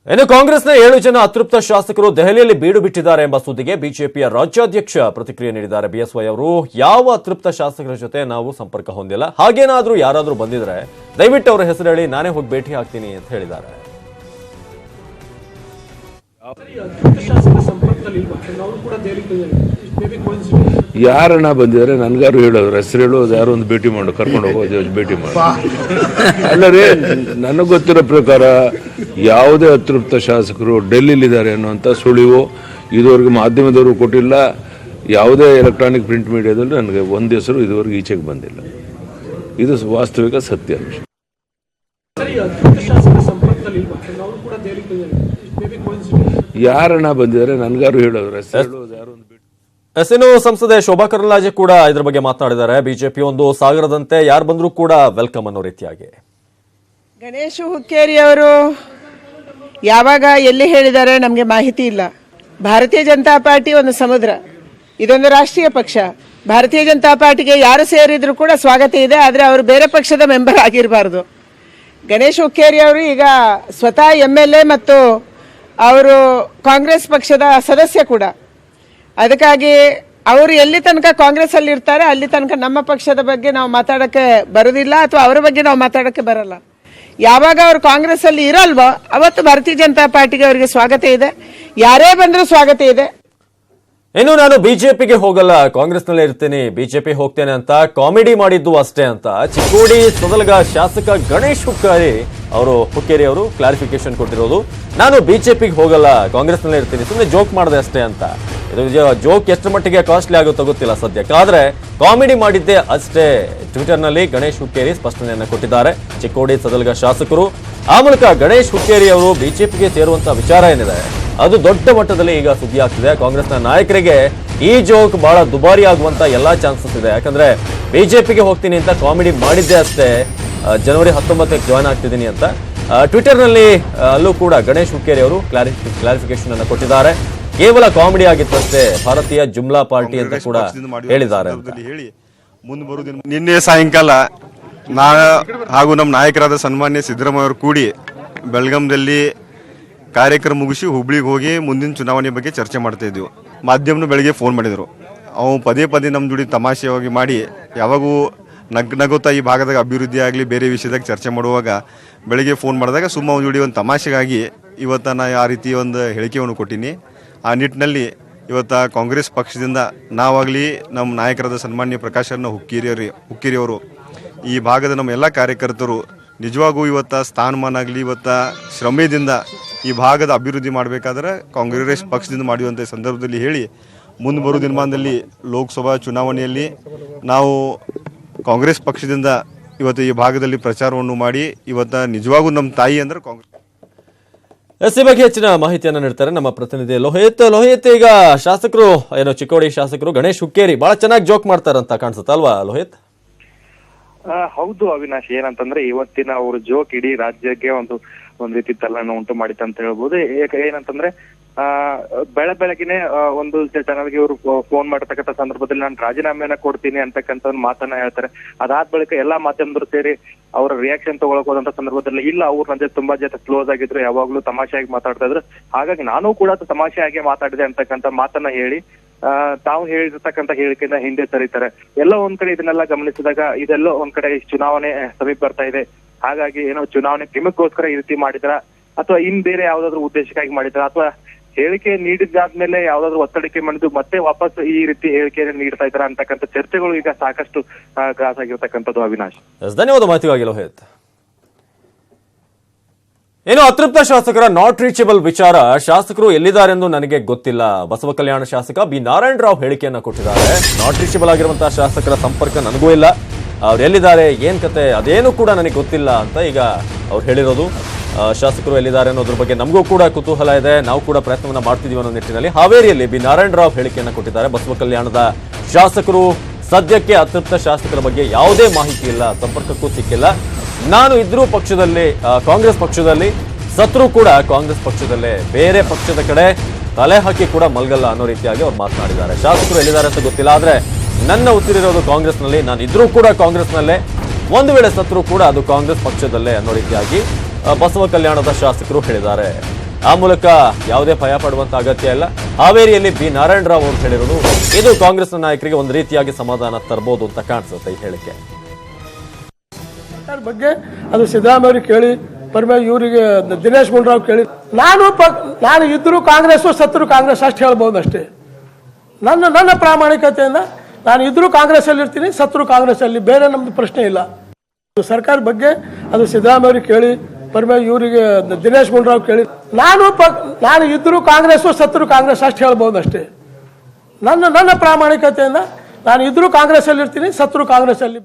ಇನ್ನು ಕಾಂಗ್ರೆಸ್ನ 7 ಜನ ಅತೃಪ್ತ ಶಾಸಕರು ದೆಹಲಿಯಲ್ಲಿ ಬೀಡು ಬಿಟ್ಟಿದ್ದಾರೆ ಎಂಬ ಸುದ್ದಿಗೆ ಬಿಜೆಪಿಯ ರಾಜ್ಯಾಧ್ಯಕ್ಷ ಪ್ರತಿಕ್ರಿಯೆ ನೀಡಿದ್ದಾರೆ. ಬಿಎಸ್ವೈ ಅವರು ಯಾವ ಅತೃಪ್ತ ಶಾಸಕರ ಜೊತೆ ನಾವು ಸಂಪರ್ಕ ಹೊಂದಿಲ್ಲ, ಹಾಗೇನಾದ್ರೂ ಯಾರಾದ್ರೂ ಬಂದಿದ್ರೆ ದಯವಿಟ್ಟು ಅವರ ಹೆಸರು ಹೇಳಿ, ನಾನೇ ಹೋಗಿ ಭೇಟಿ ಆಗ್ತೀನಿ ಅಂತ ಹೇಳಿದ್ದಾರೆ. ಯಾರನ್ನ ಬಂದಿದ್ದಾರೆ ನನ್ಗಾರು ಹೇಳೋರು, ಹೆಸರು ಹೇಳೋದು, ಯಾರು ಒಂದು ಭೇಟಿ ಮಾಡು, ಕರ್ಕೊಂಡು ಹೋಗೋದು, ಭೇಟಿ ಮಾಡಿ. ಅಲ್ಲರೇ, ನನಗೆ ಗೊತ್ತಿರೋ ಪ್ರಕಾರ ಯಾವುದೇ ಅತೃಪ್ತ ಶಾಸಕರು ಡೆಲ್ಲಿಲಿದ್ದಾರೆ ಅನ್ನುವಂಥ ಸುಳಿವು ಇದುವರೆಗೆ ಮಾಧ್ಯಮದವರು ಕೊಟ್ಟಿಲ್ಲ. ಯಾವುದೇ ಎಲೆಕ್ಟ್ರಾನಿಕ್ ಪ್ರಿಂಟ್ ಮೀಡಿಯಾದಲ್ಲಿ ನನಗೆ ಒಂದು ಹೆಸರು ಇದುವರೆಗೆ ಈಚೆಗೆ ಬಂದಿಲ್ಲ. ಇದು ವಾಸ್ತವಿಕ ಸತ್ಯಾಂಶ. ಯಾರನ್ನ ಬಂದಿದ್ದಾರೆ ನನ್ಗಾರು ಹೇಳೋರು, ಹೆಸರು ಹೇಳೋದು, ಯಾರು ಒಂದು ಎಸ್ಎನ್ ಸಂಸದೆ ಶೋಭಾ ಕರಂದ್ಲಾಜೆ ಕೂಡ ಇದ್ರ ಬಗ್ಗೆ ಮಾತನಾಡಿದ್ದಾರೆ. ಬಿಜೆಪಿ ಒಂದು ಸಾಗರದಂತೆ ಯಾರು ಬಂದರೂ ಕೂಡ ವೆಲ್ಕಮ್ ಅನ್ನೋ ರೀತಿಯಾಗಿ. ಗಣೇಶ್ ಹುಕ್ಕೇರಿ ಅವರು ಯಾವಾಗ ಎಲ್ಲಿ ಹೇಳಿದ್ದಾರೆ ನಮಗೆ ಮಾಹಿತಿ ಇಲ್ಲ. ಭಾರತೀಯ ಜನತಾ ಪಾರ್ಟಿ ಒಂದು ಸಮುದ್ರ, ಇದೊಂದು ರಾಷ್ಟ್ರೀಯ ಪಕ್ಷ. ಭಾರತೀಯ ಜನತಾ ಪಾರ್ಟಿಗೆ ಯಾರು ಸೇರಿದ್ರು ಕೂಡ ಸ್ವಾಗತ ಇದೆ, ಆದರೆ ಅವರು ಬೇರೆ ಪಕ್ಷದ ಮೆಂಬರ್ ಆಗಿರಬಾರ್ದು. ಗಣೇಶ್ ಹುಕ್ಕೇರಿ ಅವರು ಈಗ ಸ್ವತಃ MLA ಮತ್ತು ಅವರು ಕಾಂಗ್ರೆಸ್ ಪಕ್ಷದ ಸದಸ್ಯ ಕೂಡ. ಅದಕ್ಕಾಗಿ ಅವರು ಎಲ್ಲಿ ತನಕ ಕಾಂಗ್ರೆಸ್ ಅಲ್ಲಿ ಇರ್ತಾರೆ ಅಲ್ಲಿ ತನಕ ನಮ್ಮ ಪಕ್ಷದ ಬಗ್ಗೆ ನಾವು ಮಾತಾಡಕ್ಕೆ ಬರೋದಿಲ್ಲ, ಅಥವಾ ಅವರ ಬಗ್ಗೆ ನಾವು ಮಾತಾಡಕ್ಕೆ ಬರಲ್ಲ. ಯಾವಾಗ ಅವರು ಕಾಂಗ್ರೆಸ್ ಅಲ್ಲಿ ಇರಲ್ವೋ ಅವತ್ತು ಭಾರತೀಯ ಜನತಾ ಪಾರ್ಟಿಗೆ ಅವರಿಗೆ ಸ್ವಾಗತ ಇದೆ, ಯಾರೇ ಬಂದರೂ ಸ್ವಾಗತ ಇದೆ. ಇನ್ನು ನಾನು ಬಿಜೆಪಿಗೆ ಹೋಗಲ್ಲ, ಕಾಂಗ್ರೆಸ್ನಲ್ಲೇ ಇರ್ತೀನಿ, ಬಿಜೆಪಿ ಹೋಗ್ತೇನೆ ಅಂತ ಕಾಮಿಡಿ ಮಾಡಿದ್ದು ಅಷ್ಟೇ ಅಂತ ಚಿಕ್ಕೋಡಿ ಸದಲಗ ಶಾಸಕ ಗಣೇಶ್ ಹುಕ್ಕೇರಿ ಅವರು ಕ್ಲಾರಿಫಿಕೇಶನ್ ಕೊಟ್ಟಿರೋದು. ನಾನು ಬಿಜೆಪಿಗೆ ಹೋಗಲ್ಲ, ಕಾಂಗ್ರೆಸ್ನಲ್ಲೇ ಇರ್ತೀನಿ, ಸುಮ್ಮನೆ ಜೋಕ್ ಮಾಡಿದೆ ಅಷ್ಟೇ ಅಂತ. ಇದು ಜೋಕ್ ಎಷ್ಟು ಮಟ್ಟಿಗೆ ಕಾಸ್ಟ್ಲಿ ಆಗುತ್ತೋ ಗೊತ್ತಿಲ್ಲ ಸದ್ಯಕ್ಕೆ, ಆದ್ರೆ ಕಾಮಿಡಿ ಮಾಡಿದ್ದೆ ಅಷ್ಟೇ. ಟ್ವಿಟರ್ನಲ್ಲಿ ಗಣೇಶ್ ಹುಕ್ಕೇರಿ ಸ್ಪಷ್ಟನೆಯನ್ನು ಕೊಟ್ಟಿದ್ದಾರೆ. ಚಿಕ್ಕೋಡಿ ಸದಲಗ ಶಾಸಕರು, ಆ ಮೂಲಕ ಗಣೇಶ್ ಹುಕ್ಕೇರಿ ಅವರು ಬಿಜೆಪಿಗೆ ಸೇರುವಂತ ವಿಚಾರ ಏನಿದೆ ಅದು ದೊಡ್ಡ ಮಟ್ಟದಲ್ಲಿ ಈಗ ಸುದ್ದಿ ಆಗ್ತಿದೆ. ಕಾಂಗ್ರೆಸ್ನ ನಾಯಕರಿಗೆ ಈ ಜೋಕ್ ಬಹಳ ದುಬಾರಿ ಆಗುವಂತ ಎಲ್ಲಾ ಚಾನ್ಸಸ್ ಇದೆ. ಯಾಕಂದ್ರೆ ಬಿಜೆಪಿಗೆ ಹೋಗ್ತೀನಿ ಅಂತ ಕಾಮಿಡಿ ಮಾಡಿದ್ದೆ ಅಷ್ಟೇ, ಜನವರಿ 19ಕ್ಕೆ ಜಾಯ್ನ್ ಆಗ್ತಿದ್ದೀನಿ ಅಂತ ಟ್ವಿಟರ್ನಲ್ಲಿ ಅಲ್ಲೂ ಕೂಡ ಗಣೇಶ್ ಹುಕ್ಕೇರಿ ಅವರು ಕ್ಲಾರಿಫಿಕೇಶನ್ ಅನ್ನು ಕೊಟ್ಟಿದ್ದಾರೆ. ಕೇವಲ ಕಾಮಿಡಿ ಆಗಿತ್ತಷ್ಟೇ, ಭಾರತೀಯ ಜುಮ್ಲಾ ಪಾರ್ಟಿ ಅಂತ ಕೂಡ ಹೇಳಿದ್ದಾರೆ. ನಿನ್ನೆ ಸಾಯಂಕಾಲ ಹಾಗೂ ನಮ್ಮ ನಾಯಕರಾದ ಸನ್ಮಾನ್ಯ ಸಿದ್ದರಾಮಯ್ಯ ಅವರು ಕೂಡಿ ಬೆಳಗಾಂದಲ್ಲಿ ಕಾರ್ಯಕ್ರಮ ಮುಗಿಸಿ ಹುಬ್ಳಿಗೆ ಹೋಗಿ ಮುಂದಿನ ಚುನಾವಣೆ ಬಗ್ಗೆ ಚರ್ಚೆ ಮಾಡ್ತಾ ಇದ್ವಿ. ಮಾಧ್ಯಮನು ಬೆಳಗ್ಗೆ ಫೋನ್ ಮಾಡಿದರು. ಅವು ಪದೇ ಪದೇ ನಮ್ಮ ಜೋಡಿ ತಮಾಷೆಯಾಗಿ ಮಾಡಿ ಯಾವಾಗೂ ನಗುತ್ತಾ ಈ ಭಾಗದಾಗ ಅಭಿವೃದ್ಧಿ ಆಗಲಿ ಬೇರೆ ವಿಷಯದಾಗ ಚರ್ಚೆ ಮಾಡುವಾಗ ಬೆಳಗ್ಗೆ ಫೋನ್ ಮಾಡಿದಾಗ ಸುಮ್ಮ ಜೋಡಿ ಒಂದು ತಮಾಷೆಗಾಗಿ ಇವತ್ತು ನಾನು ಆ ರೀತಿ ಒಂದು ಹೇಳಿಕೆಯನ್ನು ಕೊಟ್ಟೀನಿ. ಆ ನಿಟ್ಟಿನಲ್ಲಿ ಇವತ್ತು ಕಾಂಗ್ರೆಸ್ ಪಕ್ಷದಿಂದ ನಾವಾಗಲಿ ನಮ್ಮ ನಾಯಕರಾದ ಸನ್ಮಾನ್ಯ ಪ್ರಕಾಶ್ ಹುಕ್ಕೇರಿ ಅವರು ಈ ಭಾಗದ ನಮ್ಮ ಎಲ್ಲ ಕಾರ್ಯಕರ್ತರು ನಿಜವಾಗೂ ಇವತ್ತು ಸ್ಥಾನಮಾನ ಆಗಲಿ ಇವತ್ತು ಶ್ರಮೆಯಿಂದ ಈ ಭಾಗದ ಅಭಿವೃದ್ಧಿ ಮಾಡಬೇಕಾದ್ರೆ ಕಾಂಗ್ರೆಸ್ ಪಕ್ಷದಿಂದ ಮಾಡುವಂಥ ಸಂದರ್ಭದಲ್ಲಿ ಹೇಳಿ ಮುಂದೆ ಬರೋ ದಿನಮಾನದಲ್ಲಿ ಲೋಕಸಭಾ ಚುನಾವಣೆಯಲ್ಲಿ ನಾವು ಕಾಂಗ್ರೆಸ್ ಪಕ್ಷದಿಂದ ಇವತ್ತು ಈ ಭಾಗದಲ್ಲಿ ಪ್ರಚಾರವನ್ನು ಮಾಡಿ ಇವತ್ತು ನಿಜವಾಗೂ ನಮ್ಮ ತಾಯಿ ಅಂದ್ರೆ ಕಾಂಗ್ರೆಸ್. ಈ ಬಗ್ಗೆ ಹೆಚ್ಚಿನ ಮಾಹಿತಿಯನ್ನು ನೀಡ್ತಾರೆ ನಮ್ಮ ಪ್ರತಿನಿಧಿ ಲೋಹಿತ್. ಈಗ ಶಾಸಕರು ಏನೋ ಚಿಕ್ಕೋಡಿ ಶಾಸಕರು ಗಣೇಶ್ ಹುಕ್ಕೇರಿ ಬಹಳ ಚೆನ್ನಾಗಿ ಜೋಕ್ ಮಾಡ್ತಾರಂತ ಕಾಣಿಸುತ್ತೆ ಅಲ್ವಾ ಲೋಹಿತ್? ಹೌದು ಅವಿನಾಶ್, ಏನಂತಂದ್ರೆ ಇವತ್ತಿನ ಅವ್ರ ಜೋಕ್ ಇಡೀ ರಾಜ್ಯಕ್ಕೆ ಒಂದು ರೀತಿ ತಲ್ಲನ್ನು ಉಂಟು ಮಾಡಿತ್ತು ಅಂತ ಹೇಳ್ಬೋದು. ಏನಂತಂದ್ರೆ ಬೆಳಗ್ಗೆನೆ ಒಂದು ಚಾನಲ್ಗೆ ಇವರು ಫೋನ್ ಮಾಡತಕ್ಕಂಥ ಸಂದರ್ಭದಲ್ಲಿ ನಾನು ರಾಜೀನಾಮೆಯನ್ನ ಕೊಡ್ತೀನಿ ಅಂತಕ್ಕಂಥ ಒಂದು ಮಾತನ್ನ ಹೇಳ್ತಾರೆ. ಅದಾದ ಬಳಿಕ ಎಲ್ಲಾ ಮಾಧ್ಯಮದವರು ಸೇರಿ ಅವರ ರಿಯಾಕ್ಷನ್ ತಗೊಳಕ್ ಹೋದಂತ ಸಂದರ್ಭದಲ್ಲಿ ಇಲ್ಲ, ಅವ್ರು ನನ್ನ ಜೊತೆ ತುಂಬಾ ಜೊತೆ ಕ್ಲೋಸ್ ಆಗಿದ್ರು, ಯಾವಾಗ್ಲೂ ತಮಾಷೆಯಾಗಿ ಮಾತಾಡ್ತಾ ಇದ್ರು, ಹಾಗಾಗಿ ನಾನು ಕೂಡ ತಮಾಷೆಯಾಗಿ ಮಾತಾಡಿದೆ ಅಂತಕ್ಕಂಥ ಮಾತನ್ನ ಹೇಳಿ ತಾವು ಹೇಳಿರ್ತಕ್ಕಂಥ ಹೇಳಿಕೆಯಿಂದ ಹಿಂದೆ ಸರಿತಾರೆ. ಎಲ್ಲೋ ಒಂದ್ ಕಡೆ ಇದನ್ನೆಲ್ಲ ಗಮನಿಸಿದಾಗ ಇದೆಲ್ಲೋ ಒಂದ್ ಕಡೆ ಚುನಾವಣೆ ಸಮೀಪ ಬರ್ತಾ ಇದೆ, ಹಾಗಾಗಿ ಏನೋ ಚುನಾವಣೆ ಕಿಮಕ್ಕೋಸ್ಕರ ಈ ರೀತಿ ಮಾಡಿದ್ರ ಅಥವಾ ಬೇರೆ ಯಾವ್ದಾದ್ರು ಉದ್ದೇಶಕ್ಕಾಗಿ ಮಾಡಿದ್ರ ಅಥವಾ ಹೇಳಿಕೆ ನೀಡಿದಾದ್ಮೇಲೆ ಯಾವ್ದಾದ್ರು ಒತ್ತಡಕ್ಕೆ ಮಾಡಿದ್ದು ಮತ್ತೆ ವಾಪಸ್ ಈ ರೀತಿ ಹೇಳಿಕೆಯನ್ನು ನೀಡ್ತಾ ಇದಾರ ಅಂತಕ್ಕಂಥ ಚರ್ಚೆಗಳು ಈಗ ಸಾಕಷ್ಟು ಗ್ರಾಸ್ ಆಗಿರ್ತಕ್ಕಂಥದ್ದು. ಅವಿನಾಶ್, ಧನ್ಯವಾದ ಮಾಹಿತಿಗಾಗಿ ಲೋಹಿತ್. ಏನು ಅತೃಪ್ತ ಶಾಸಕರ ನಾಟ್ ರೀಚಬಲ್ ವಿಚಾರ, ಶಾಸಕರು ಎಲ್ಲಿದ್ದಾರೆಂದು ನನಗೆ ಗೊತ್ತಿಲ್ಲ. ಬಸವ ಕಲ್ಯಾಣ ಶಾಸಕ ಬಿ ನಾರಾಯಣ ರಾವ್ ಹೇಳಿಕೆಯನ್ನ ಕೊಟ್ಟಿದ್ದಾರೆ. ನಾಟ್ ರೀಚಬಲ್ ಆಗಿರುವಂತಹ ಶಾಸಕರ ಸಂಪರ್ಕ ನನಗೂ ಇಲ್ಲ, ಅವ್ರು ಎಲ್ಲಿದ್ದಾರೆ ಏನ್ ಕತೆ ಅದೇನು ಕೂಡ ನನಗೆ ಗೊತ್ತಿಲ್ಲ ಅಂತ ಈಗ ಅವ್ರು ಹೇಳಿರೋದು. ಶಾಸಕರು ಎಲ್ಲಿದ್ದಾರೆ ಅನ್ನೋದ್ರ ಬಗ್ಗೆ ನಮಗೂ ಕೂಡ ಕುತೂಹಲ ಇದೆ, ನಾವು ಕೂಡ ಪ್ರಯತ್ನವನ್ನ ಮಾಡ್ತಿದೀವಿ ಅನ್ನೋ ನಿಟ್ಟಿನಲ್ಲಿ ಹಾವೇರಿಯಲ್ಲಿ ಬಿ ನಾರಾಯಣ ರಾವ್ ಹೇಳಿಕೆಯನ್ನ ಕೊಟ್ಟಿದ್ದಾರೆ. ಬಸವ ಕಲ್ಯಾಣದ ಶಾಸಕರು ಸದ್ಯಕ್ಕೆ ಅತೃಪ್ತ ಶಾಸಕರ ಬಗ್ಗೆ ಯಾವುದೇ ಮಾಹಿತಿ ಇಲ್ಲ, ಸಂಪರ್ಕಕ್ಕೂ ಸಿಕ್ಕಿಲ್ಲ. ನಾನು ಇದ್ರೂ ಪಕ್ಷದಲ್ಲಿ ಕಾಂಗ್ರೆಸ್ ಪಕ್ಷದಲ್ಲಿ, ಸತ್ರು ಕೂಡ ಕಾಂಗ್ರೆಸ್ ಪಕ್ಷದಲ್ಲೇ, ಬೇರೆ ಪಕ್ಷದ ಕಡೆ ತಲೆ ಹಾಕಿ ಕೂಡ ಮಲ್ಗಲ್ಲ ಅನ್ನೋ ರೀತಿಯಾಗಿ ಅವ್ರು ಮಾತನಾಡಿದ್ದಾರೆ. ಶಾಸಕರು ಎಲ್ಲಿದ್ದಾರೆ ಅಂತ ಗೊತ್ತಿಲ್ಲ, ಆದ್ರೆ ನನ್ನ ಉಸಿರಿರೋದು ಕಾಂಗ್ರೆಸ್ನಲ್ಲಿ, ನಾನು ಇದ್ರೂ ಕೂಡ ಕಾಂಗ್ರೆಸ್ನಲ್ಲೇ, ಒಂದು ವೇಳೆ ಸತ್ರು ಕೂಡ ಅದು ಕಾಂಗ್ರೆಸ್ ಪಕ್ಷದಲ್ಲೇ ಅನ್ನೋ ರೀತಿಯಾಗಿ ಬಸವ ಕಲ್ಯಾಣದ ಶಾಸಕರು ಹೇಳಿದ್ದಾರೆ. ಆ ಮೂಲಕ ಯಾವುದೇ ಭಯ ಪಡುವಂತ ಅಗತ್ಯ ಇಲ್ಲ. ಹಾವೇರಿಯಲ್ಲಿ ಬಿ ನಾರಾಯಣ ರಾವ್ ಅವರು ಹೇಳಿರೋದು ಇದು ಕಾಂಗ್ರೆಸ್ನ ನಾಯಕರಿಗೆ ಒಂದು ರೀತಿಯಾಗಿ ಸಮಾಧಾನ ತರಬಹುದು ಅಂತ ಕಾಣಿಸುತ್ತೆ ಈ ಹೇಳಿಕೆ. ಬಗ್ಗೆ ಅದು ಸಿದ್ದರಾಮಯ್ಯ ಕೇಳಿ ಪರಮೇಶ್ವರ್ ಇವರಿಗೆ ದಿನೇಶ್ ಗುಂಡೂರಾವ್ ಕೇಳಿ ನಾನು ಇದ್ರೂ ಕಾಂಗ್ರೆಸ್ ಸತ್ರು ಕಾಂಗ್ರೆಸ್ ಅಷ್ಟು ಹೇಳ್ಬೋದು ಅಷ್ಟೇ. ನನ್ನ ಪ್ರಾಮಾಣಿಕತೆಯಿಂದ ನಾನು ಇದ್ರೂ ಕಾಂಗ್ರೆಸ್ ಅಲ್ಲಿ ಇರ್ತೀನಿ, ಸತ್ರು ಕಾಂಗ್ರೆಸ್ ಅಲ್ಲಿ, ಬೇರೆ ನಮ್ದು ಪ್ರಶ್ನೆ ಇಲ್ಲ. ಸರ್ಕಾರ ಬಗ್ಗೆ ಅದು ಸಿದ್ದರಾಮಯ್ಯ ಕೇಳಿ ಪರಮೇಶ್ವರ್ ಇವರಿಗೆ ದಿನೇಶ್ ಗುಂಡೂರಾವ್ ಕೇಳಿ ನಾನು ಇದ್ರೂ ಕಾಂಗ್ರೆಸ್ ಸತ್ರು ಕಾಂಗ್ರೆಸ್ ಅಷ್ಟು ಹೇಳ್ಬೋದು ಅಷ್ಟೇ. ನನ್ನ ಪ್ರಾಮಾಣಿಕತೆಯಿಂದ ನಾನು ಇದ್ರೂ ಕಾಂಗ್ರೆಸ್ ಅಲ್ಲಿ ಇರ್ತೀನಿ, ಸತ್ರು ಕಾಂಗ್ರೆಸ್ ಅಲ್ಲಿ.